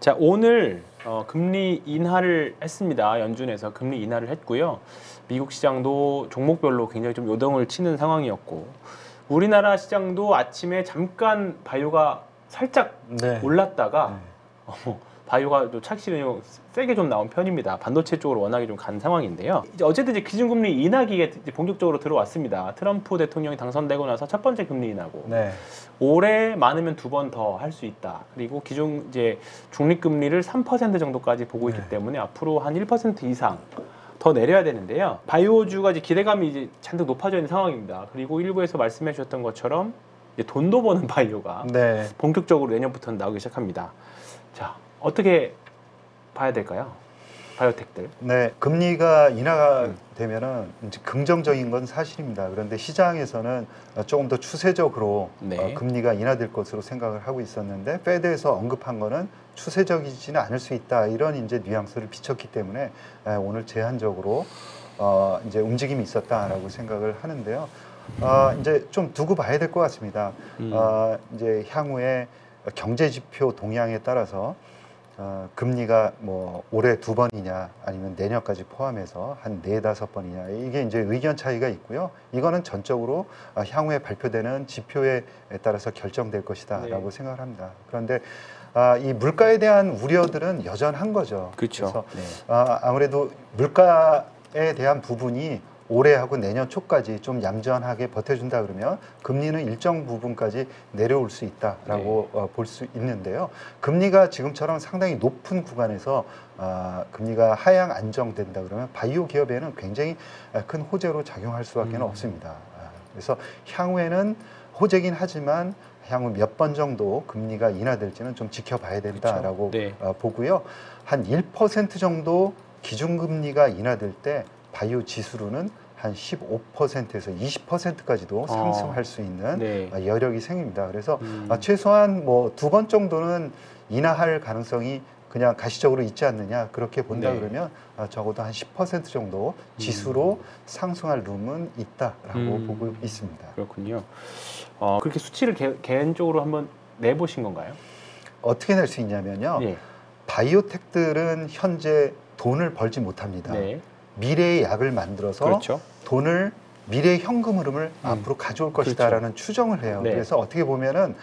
자, 오늘 금리 인하를 했습니다. 연준에서 금리 인하를 했고요. 미국 시장도 종목별로 굉장히 좀 요동을 치는 상황이었고, 우리나라 시장도 아침에 잠깐 바이오가 살짝 네. 올랐다가 바이오가 또 착실히 세게 좀 나온 편입니다. 반도체 쪽으로 워낙에 좀 간 상황인데요. 이제 어쨌든 이제 기준금리 인하기가 이제 본격적으로 들어왔습니다. 트럼프 대통령이 당선되고 나서 첫 번째 금리 인하고, 네. 올해 많으면 2번 더 할 수 있다. 그리고 기존 이제 중립금리를 3% 정도까지 보고 있기 네. 때문에 앞으로 한 1% 이상 더 내려야 되는데요. 바이오주가 이제 기대감이 이제 잔뜩 높아져 있는 상황입니다. 그리고 일부에서 말씀해 주셨던 것처럼 이제 돈도 버는 바이오가 네. 본격적으로 내년부터는 나오기 시작합니다. 자, 어떻게 봐야 될까요? 바이오텍들. 네. 금리가 인하가 되면은 이제 긍정적인 건 사실입니다. 그런데 시장에서는 조금 더 추세적으로 네. 금리가 인하될 것으로 생각을 하고 있었는데, 페드에서 언급한 거는 추세적이지는 않을 수 있다, 이런 이제 뉘앙스를 비췄기 때문에 오늘 제한적으로 이제 움직임이 있었다라고 생각을 하는데요. 이제 좀 두고 봐야 될 것 같습니다. 이제 향후에 경제 지표 동향에 따라서 금리가 뭐 올해 2번이냐 아니면 내년까지 포함해서 한 4-5번이냐, 이게 이제 의견 차이가 있고요. 이거는 전적으로 향후에 발표되는 지표에 따라서 결정될 것이다라고 생각을 합니다. 그런데 이 물가에 대한 우려들은 여전한 거죠. 그렇죠. 그래서 아무래도 물가에 대한 부분이 올해하고 내년 초까지 좀 얌전하게 버텨준다 그러면 금리는 일정 부분까지 내려올 수 있다라고 볼 수 있는데요. 금리가 지금처럼 상당히 높은 구간에서 금리가 하향 안정된다 그러면 바이오 기업에는 굉장히 큰 호재로 작용할 수밖에 없습니다. 그래서 향후에는 호재긴 하지만 향후 몇 번 정도 금리가 인하될지는 좀 지켜봐야 된다라고 보고요. 한 1% 정도 기준금리가 인하될 때 바이오 지수로는 한 15%에서 20%까지도 상승할 수 있는 여력이 생깁니다. 그래서 최소한 뭐 2번 정도는 인하할 가능성이 그냥 가시적으로 있지 않느냐, 그렇게 본다 그러면 적어도 한 10% 정도 지수로 상승할 룸은 있다라고 보고 있습니다. 그렇군요. 그렇게 수치를 개인적으로 한번 내보신 건가요? 어떻게 낼 수 있냐면요. 바이오텍들은 현재 돈을 벌지 못합니다. 미래의 약을 만들어서 돈을, 미래의 현금 흐름을 앞으로 가져올 것이다라는 추정을 해요. 그래서 어떻게 보면은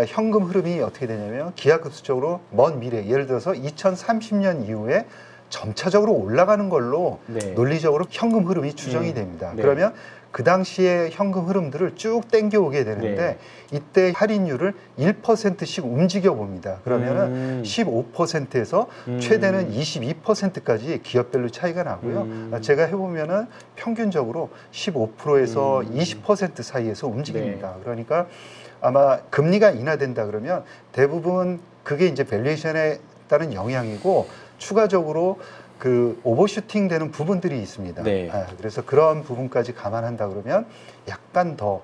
현금 흐름이 어떻게 되냐면 기하급수적으로 먼 미래, 예를 들어서 2030년 이후에 점차적으로 올라가는 걸로 논리적으로 현금 흐름이 추정이 됩니다. 그러면 그 당시에 현금 흐름들을 쭉 땡겨오게 되는데 이때 할인율을 1%씩 움직여 봅니다. 그러면은 15%에서 최대는 22%까지 기업별로 차이가 나고요. 제가 해보면은 평균적으로 15%에서 20% 사이에서 움직입니다. 그러니까 아마 금리가 인하된다 그러면 대부분 그게 이제 밸류에이션에 따른 영향이고, 추가적으로 그 오버슈팅 되는 부분들이 있습니다. 그래서 그런 부분까지 감안한다 그러면 약간 더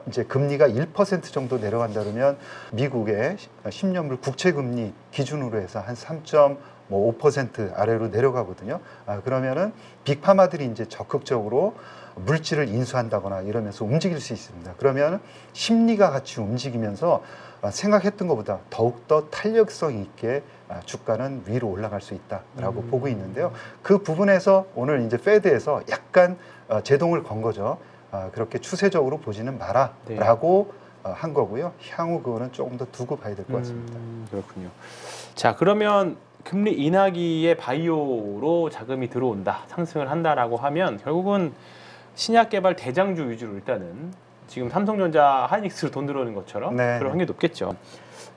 이제 금리가 1% 정도 내려간다 그러면 미국의 10년물 국채금리 기준으로 해서 한 3.5% 아래로 내려가거든요. 그러면은 빅파마들이 이제 적극적으로 물질을 인수한다거나 이러면서 움직일 수 있습니다. 그러면 심리가 같이 움직이면서 생각했던 것보다 더욱더 탄력성 있게 주가는 위로 올라갈 수 있다라고 보고 있는데요. 그 부분에서 오늘 이제 페드에서 약간 제동을 건 거죠. 그렇게 추세적으로 보지는 마라라고 한 거고요. 향후 그거는 조금 더 두고 봐야 될 것 같습니다. 그렇군요. 자, 그러면 금리 인하기에 바이오로 자금이 들어온다, 상승을 한다라고 하면 결국은 신약 개발 대장주 위주로 일단은 지금 삼성전자, 하이닉스로 돈 들어오는 것처럼 그런 확률이 높겠죠.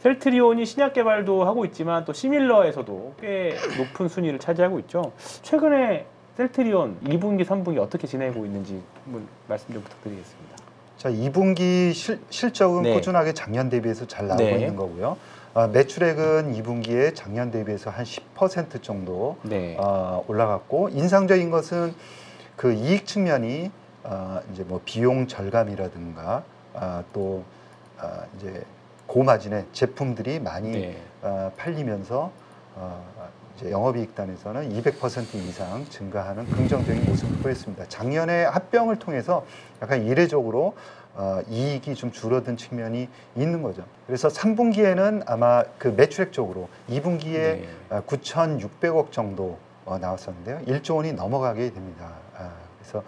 셀트리온이 신약 개발도 하고 있지만 또 시밀러에서도 꽤 높은 순위를 차지하고 있죠. 최근에 셀트리온 2분기, 3분기 어떻게 지내고 있는지 한번 말씀 좀 부탁드리겠습니다. 자, 2분기 실적은 꾸준하게 작년 대비해서 잘 나오고 있는 거고요. 매출액은 2분기에 작년 대비해서 한 10% 정도 올라갔고, 인상적인 것은 그 이익 측면이 이제 뭐 비용 절감이라든가 또 이제 고마진의 제품들이 많이 팔리면서 이제 영업이익단에서는 200% 이상 증가하는 긍정적인 모습을 보였습니다. 작년에 합병을 통해서 약간 이례적으로 이익이 좀 줄어든 측면이 있는 거죠. 그래서 3분기에는 아마 그 매출액적으로 2분기에 9,600억 정도 나왔었는데요. 1조 원이 넘어가게 됩니다. 그래서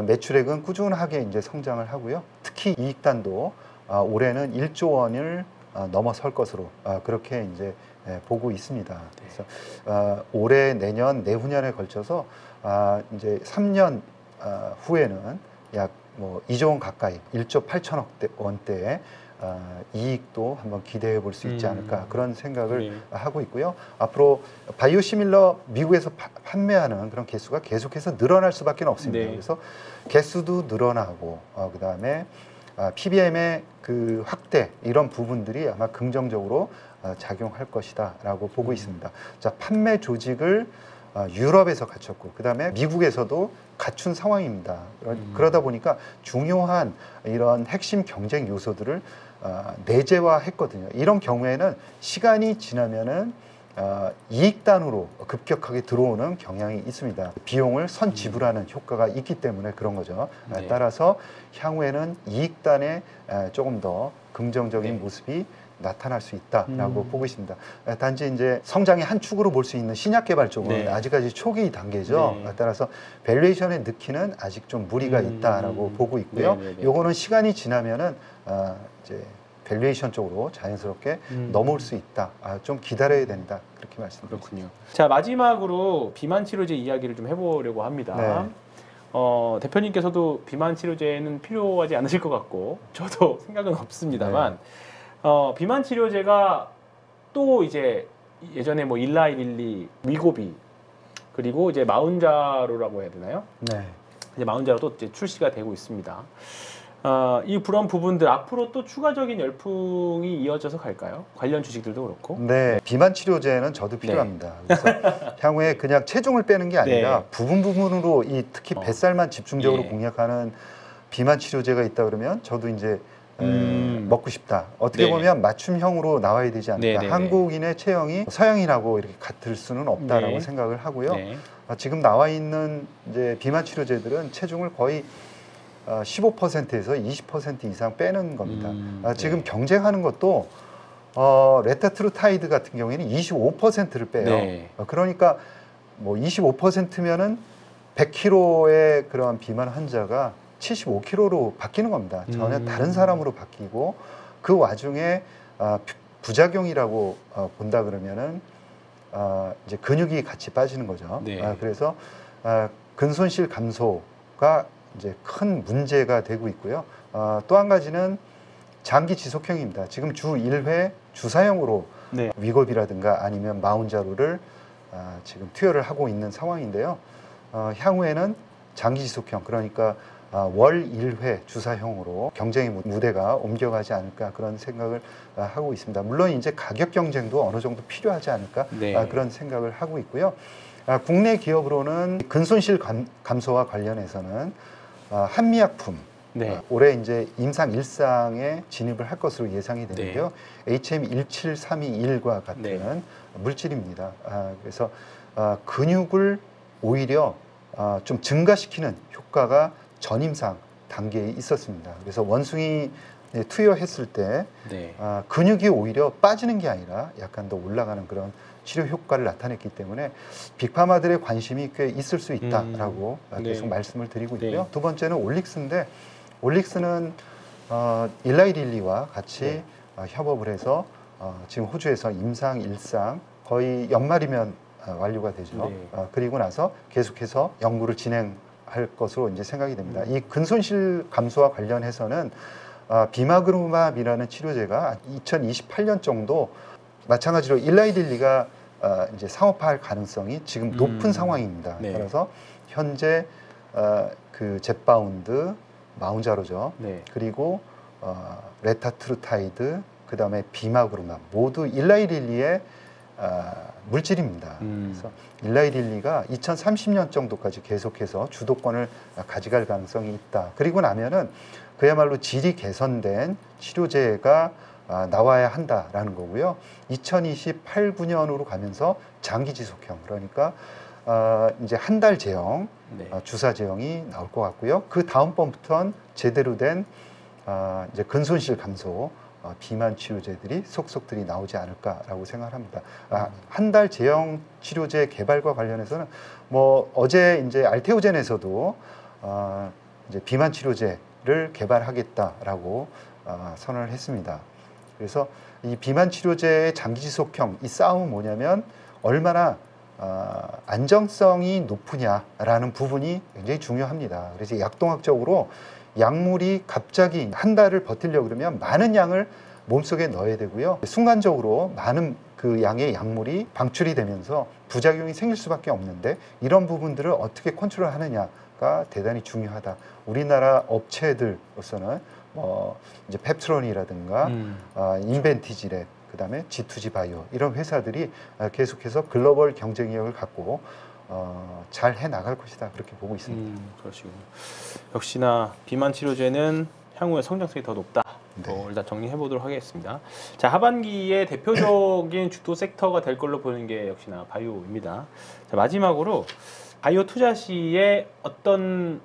매출액은 꾸준하게 이제 성장을 하고요. 특히 이익단도 올해는 1조 원을 넘어설 것으로 그렇게 이제 보고 있습니다. 그래서 올해, 내년, 내후년에 걸쳐서 이제 3년 후에는 약 뭐 2조 원 가까이 1조 8천억 원대의 이익도 한번 기대해 볼 수 있지 않을까 그런 생각을 하고 있고요. 앞으로 바이오시밀러 미국에서 판매하는 그런 개수가 계속해서 늘어날 수밖에 없습니다. 그래서 개수도 늘어나고 그다음에 PBM의 그 확대 이런 부분들이 아마 긍정적으로 작용할 것이다라고 보고 있습니다. 자, 판매 조직을 유럽에서 갖췄고 그다음에 미국에서도 갖춘 상황입니다. 그러다 보니까 중요한 이런 핵심 경쟁 요소들을 내재화했거든요. 이런 경우에는 시간이 지나면은 이익단으로 급격하게 들어오는 경향이 있습니다. 비용을 선 지불하는 효과가 있기 때문에 그런 거죠. 따라서 향후에는 이익단에 조금 더 긍정적인 모습이 나타날 수 있다라고 보고 있습니다. 단지 이제 성장의 한 축으로 볼 수 있는 신약 개발 쪽은 아직까지 초기 단계죠. 따라서 밸류에이션에 넣기는 아직 좀 무리가 있다라고 보고 있고요. 요거는 시간이 지나면은 이제 밸류에이션 쪽으로 자연스럽게 넘어올 수 있다. 좀 기다려야 된다. 그렇게 말씀드립니다. 그렇군요. 자, 마지막으로 비만 치료제 이야기를 좀 해보려고 합니다. 대표님께서도 비만 치료제는 필요하지 않으실 것 같고 저도 생각은 없습니다만 비만 치료제가 또 이제 예전에 뭐 일라이릴리, 위고비 그리고 이제 마운자로라고 해야 되나요? 이제 마운자로도 이제 출시가 되고 있습니다. 이 그런 부분들 앞으로 또 추가적인 열풍이 이어져서 갈까요? 관련 주식들도 그렇고. 네, 비만 치료제는 저도 필요합니다. 그래서 향후에 그냥 체중을 빼는 게 아니라 부분으로 이 특히 뱃살만 집중적으로 공략하는 비만 치료제가 있다 그러면 저도 이제 먹고 싶다. 어떻게 보면 맞춤형으로 나와야 되지 않을까. 한국인의 체형이 서양인하고 이렇게 같을 수는 없다라고 생각을 하고요. 지금 나와 있는 이제 비만 치료제들은 체중을 거의 15%에서 20% 이상 빼는 겁니다. 지금 경쟁하는 것도 레타트루타이드 같은 경우에는 25%를 빼요. 그러니까 뭐 25%면은 100kg의 그런 비만 환자가 75kg로 바뀌는 겁니다. 전혀 다른 사람으로 바뀌고 그 와중에 부작용이라고 본다 그러면은 이제 근육이 같이 빠지는 거죠. 그래서 근손실 감소가 이제 큰 문제가 되고 있고요. 또 한 가지는 장기 지속형입니다. 지금 주 1회 주사형으로 위고비라든가 아니면 마운자로를 지금 투여를 하고 있는 상황인데요. 향후에는 장기 지속형, 그러니까 월 1회 주사형으로 경쟁의 무대가 옮겨가지 않을까 그런 생각을 하고 있습니다. 물론 이제 가격 경쟁도 어느 정도 필요하지 않을까 그런 생각을 하고 있고요. 국내 기업으로는 근손실 감소와 관련해서는 한미약품 올해 이제 임상 1상에 진입을 할 것으로 예상이 되는데요. HM17321과 같은 물질입니다. 그래서 근육을 오히려 좀 증가시키는 효과가 전임상 단계에 있었습니다. 그래서 원숭이 투여했을 때 근육이 오히려 빠지는 게 아니라 약간 더 올라가는 그런 치료 효과를 나타냈기 때문에 빅파마들의 관심이 꽤 있을 수 있다라고 계속 말씀을 드리고 있고요. 두 번째는 올릭스인데 올릭스는 일라이릴리와 같이 협업을 해서 지금 호주에서 임상 1상 거의 연말이면 완료가 되죠. 그리고 나서 계속해서 연구를 진행할 것으로 이제 생각이 됩니다. 이 근손실 감소와 관련해서는 비마그루맙이라는 치료제가 2028년 정도 마찬가지로 일라이릴리가 이제 상업화할 가능성이 지금 높은 상황입니다. 그래서 현재 그 젯바운드, 마운자로죠. 그리고 레타트루타이드, 그 다음에 비마그루맙 모두 일라이릴리의 물질입니다. 그래서 일라이릴리가 2030년 정도까지 계속해서 주도권을 가져갈 가능성이 있다. 그리고 나면은 그야말로 질이 개선된 치료제가 나와야 한다라는 거고요. 2028, 9년으로 가면서 장기 지속형, 그러니까 이제 한 달 제형, 네. 주사 제형이 나올 것 같고요. 그 다음번부터는 제대로 된 이제 근손실 감소 비만 치료제들이 속속들이 나오지 않을까라고 생각합니다. 한 달 제형 치료제 개발과 관련해서는 뭐 어제 이제 알테오젠에서도 이제 비만 치료제를 개발하겠다라고 선언을 했습니다. 그래서 이 비만 치료제의 장기 지속형, 이 싸움은 뭐냐면 얼마나 안정성이 높으냐라는 부분이 굉장히 중요합니다. 그래서 약동학적으로 약물이 갑자기 한 달을 버티려고 그러면 많은 양을 몸속에 넣어야 되고요. 순간적으로 많은 그 양의 약물이 방출이 되면서 부작용이 생길 수밖에 없는데 이런 부분들을 어떻게 컨트롤 하느냐가 대단히 중요하다. 우리나라 업체들로서는 이제 펩트론이라든가 인벤티지랩, 그다음에 G2G 바이오 이런 회사들이 계속해서 글로벌 경쟁력을 갖고 잘 해나갈 것이다, 그렇게 보고 있습니다. 그러시군요. 역시나 비만 치료제는 향후에 성장성이 더 높다. 네. 일단 정리해 보도록 하겠습니다. 자, 하반기에 대표적인 주도 섹터가 될 걸로 보는 게 역시나 바이오입니다. 자, 마지막으로 바이오 투자 시에 어떤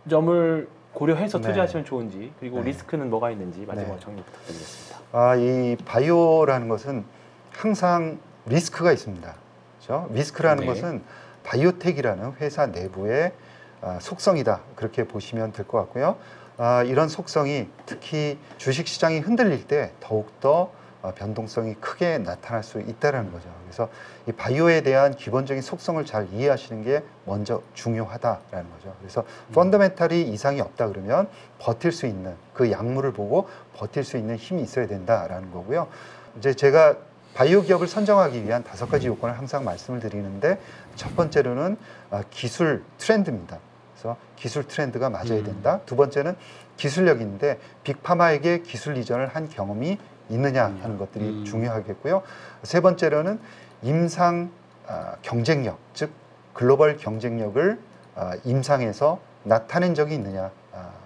점을 고려해서 네. 투자하시면 좋은지, 그리고 네. 리스크는 뭐가 있는지 마지막으로 네. 정리 부탁드리겠습니다. 이 바이오라는 것은 항상 리스크가 있습니다. 그렇죠? 리스크라는 네. 것은 바이오텍이라는 회사 내부의 속성이다, 그렇게 보시면 될 것 같고요. 이런 속성이 특히 주식시장이 흔들릴 때 더욱더 변동성이 크게 나타날 수 있다는 거죠. 그래서 이 바이오에 대한 기본적인 속성을 잘 이해하시는 게 먼저 중요하다라는 거죠. 그래서 펀더멘탈이 이상이 없다 그러면 버틸 수 있는, 그 약물을 보고 버틸 수 있는 힘이 있어야 된다라는 거고요. 이제 제가 바이오 기업을 선정하기 위한 5가지 요건을 항상 말씀을 드리는데, 첫 번째로는 기술 트렌드입니다. 그래서 기술 트렌드가 맞아야 된다. 두 번째는 기술력인데 빅파마에게 기술 이전을 한 경험이 있느냐 하는 것들이 중요하겠고요. 세 번째로는 임상 경쟁력, 즉 글로벌 경쟁력을 임상에서 나타낸 적이 있느냐,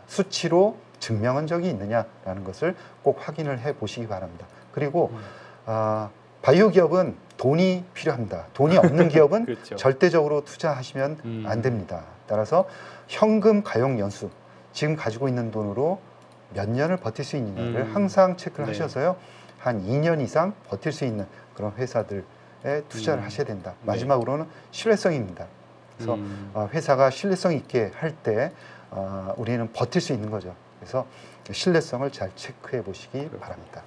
수치로 증명한 적이 있느냐라는 것을 꼭 확인을 해 보시기 바랍니다. 그리고 바이오 기업은 돈이 필요합니다. 돈이 없는 기업은 그렇죠. 절대적으로 투자하시면 안 됩니다. 따라서 현금 가용 연수, 지금 가지고 있는 돈으로 몇 년을 버틸 수 있느냐를 항상 체크를 하셔서요. 한 2년 이상 버틸 수 있는 그런 회사들에 투자를 하셔야 된다. 마지막으로는 신뢰성입니다. 그래서 회사가 신뢰성 있게 할 때 우리는 버틸 수 있는 거죠. 그래서 신뢰성을 잘 체크해 보시기 바랍니다.